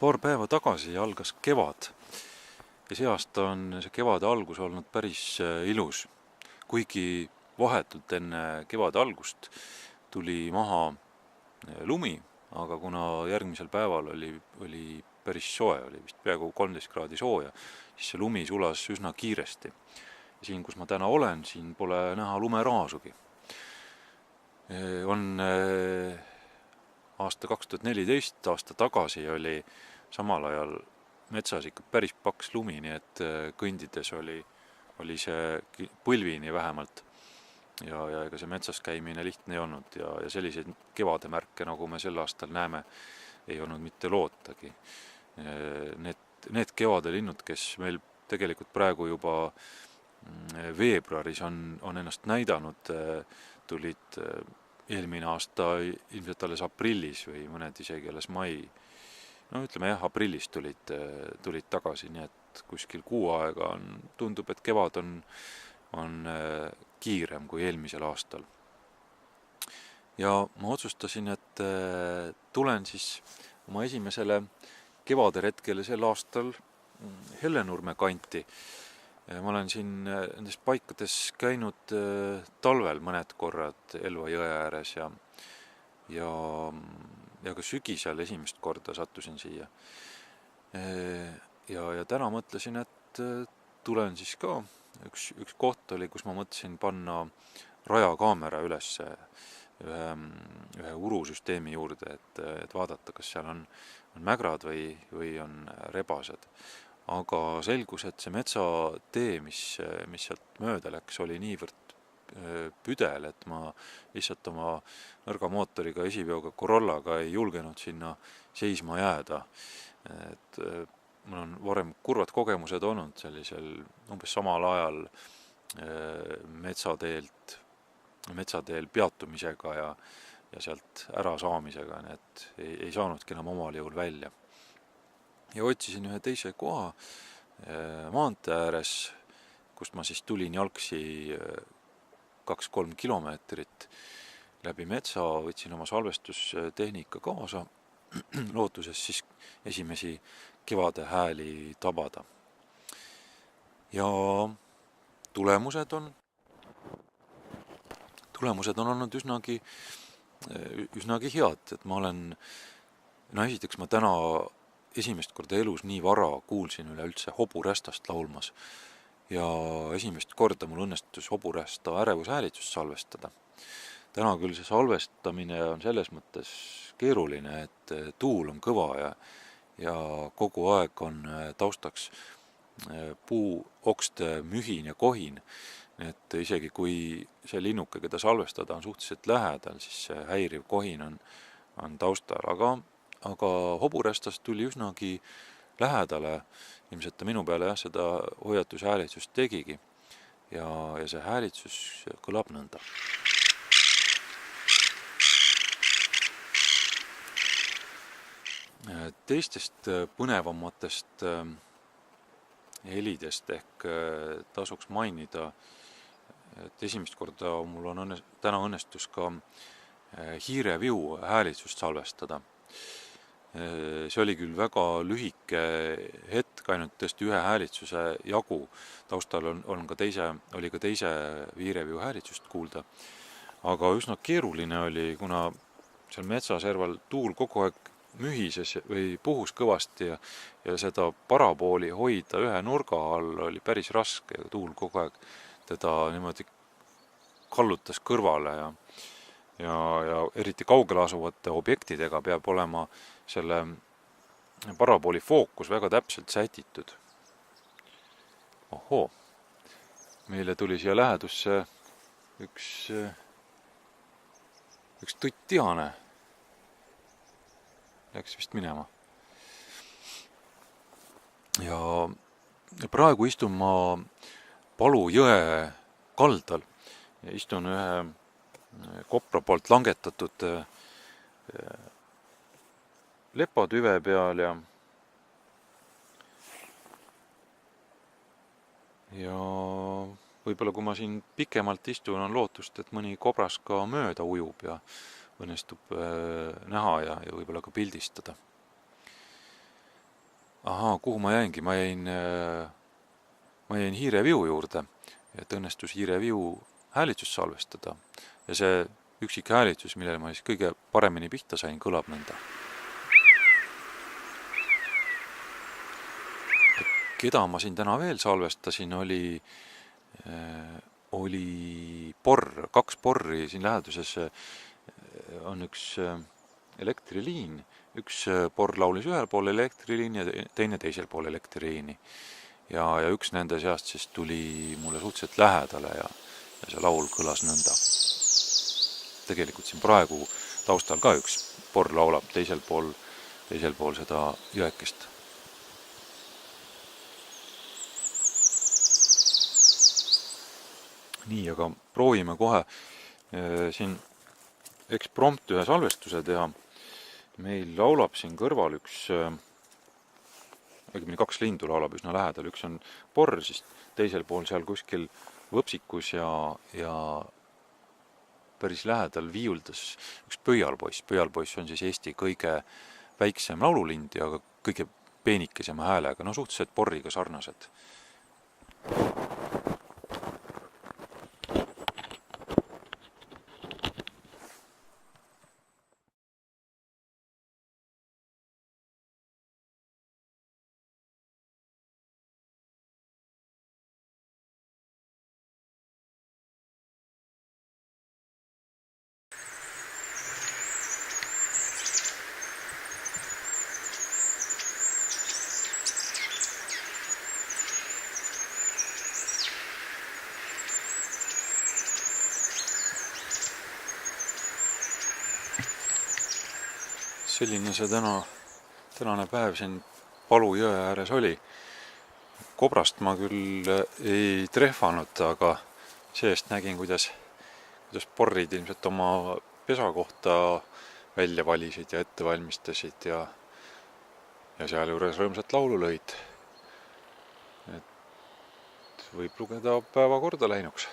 Paar päeva tagasi algas kevad ja see aasta on see kevade algus olnud päris ilus. Kuigi vahetult enne kevade algust tuli maha lumi, aga kuna järgmisel päeval oli päris soe, oli vist peaaegu 13 kraadi sooja, siis see lumi sulas üsna kiiresti. Ja siin, kus ma täna olen, siin pole näha lumeraasugi. On aasta 2014, aasta tagasi oli samal ajal metsas ikka päris paks lumi, nii et kõndides oli see põlvini vähemalt. Ja ega see metsas käimine lihtne ei olnud ja selliseid kevade märke, nagu me sel aastal näeme, ei olnud mitte lootagi. Need kevade linnud, kes meil tegelikult praegu juba veebruaris on ennast näidanud, tulid eelmine aasta ilmselt alles aprillis või mõned isegi alles mai. No ütleme jah, aprillis tulid tagasi, nii et kuskil kuu aega tundub, et kevad on kiirem kui eelmisel aastal. Ja ma otsustasin, et tulen siis oma esimesele kevaderetkele sel aastal Hellenurme kanti. Ma olen siin nendes paikades käinud talvel mõned korrad Elva jõe ääres ja ka sügisel esimest korda sattusin siia. Ja täna mõtlesin, et tulen siis ka. Üks koht oli, kus ma mõtlesin panna rajakaamera üles ühe urusüsteemi juurde, et vaadata, kas seal on mägrad või on rebased. Aga selgus, et see metsatee, mis sealt mööda läks, oli niivõrd püdel, et ma lihtsalt oma nõrga mootoriga esiveoga Corollaga ei julgenud sinna seisma jääda. Et mul on varem kurvad kogemused olnud sellisel umbes samal ajal metsateel peatumisega ja sealt ära saamisega, nii et ei saanudki enam omal jõul välja. Ja otsisin ühe teise koha maantee ääres, kust ma siis tulin jalgsi 2-3 kilomeetrit läbi metsa, võtsin oma salvestustehnika kaasa, lootuses siis esimesi kevade hääli tabada. Ja tulemused on olnud üsnagi head, et ma olen, esiteks ma täna esimest korda elus nii vara kuulsin üleüldse hoburästast laulmas ja esimest korda mul õnnestus hoburästa ärevushäälitsust salvestada. Täna küll see salvestamine on selles mõttes keeruline, et tuul on kõva ja kogu aeg on taustaks puuokste mühin ja kohin. Et isegi kui see linnuke, keda salvestada on suhteliselt lähedal, siis see häiriv kohin on taustal, aga hoburästast tuli üsnagi lähedale, ilmselt ta minu peale seda hoiatushäälitsust tegigi ja see häälitsus kõlab nõnda. Teistest põnevamatest helidest ehk tasuks mainida, et esimest korda mul on täna õnnestus ka hiireviu häälitsust salvestada. See oli küll väga lühike hetk, ainult tõesti ühe häälitsuse jagu. Taustal oli ka teise hiireviu häälitsust kuulda. Aga üsna keeruline oli, kuna seal metsaserval tuul kogu aeg mühises või puhus kõvasti ja seda parapooli hoida ühe nurga all oli päris raske. Tuul kogu aeg teda niimoodi kallutas kõrvale ja eriti kaugel asuvate objektidega peab olema selle parapooli fookus väga täpselt sätitud. Ohoo, meile tuli siia lähedusse üks tuttihane. Läks vist minema. Ja praegu istun ma Palu jõe kaldal. Istun ühe Kopra poolt langetatud lepatüve peal ja võib-olla kui ma siin pikemalt istun, on lootust, et mõni kobras ka mööda ujub ja õnnestub näha ja võib-olla ka pildistada. Ahaa, kuhu ma jäingi? Ma jäin Hiireviu juurde, et õnnestus Hiireviu häälitsust salvestada ja see üksik häälitsus, millele ma siis kõige paremini pihta sain, kõlab nõnda. Keda ma siin täna veel salvestasin, oli porr, 2 porri siin läheduses on üks elektriliin, üks porr laulis ühel pool elektriliini ja teine teisel pool elektriliini. Ja üks nende seast siis tuli mulle suhteliselt lähedale ja see laul kõlas nõnda. Tegelikult siin praegu taustal ka üks porr laulab teisel pool seda jõekest. Nii, aga proovime kohe siin eksprompt ühe salvestuse teha. Meil laulab siin kõrval õigemini 2 lindu laulab üsna lähedal. Üks on porr, siis teisel pool seal kuskil võpsikus ja päris lähedal viiuldas üks pöialpoiss. Pöialpoiss on siis Eesti kõige väiksem laululind ja kõige peenikesema häälega, no suhteliselt porriga sarnased. Selline see tänane päev siin Palu jõe ääres oli. Kobrast ma küll ei trehvanud, aga seest nägin, kuidas porrid ilmselt oma pesa kohta välja valisid ja ette valmistasid ja seal juures rõõmsat laulu lõid. Et võib lugeda päeva korda läinuks.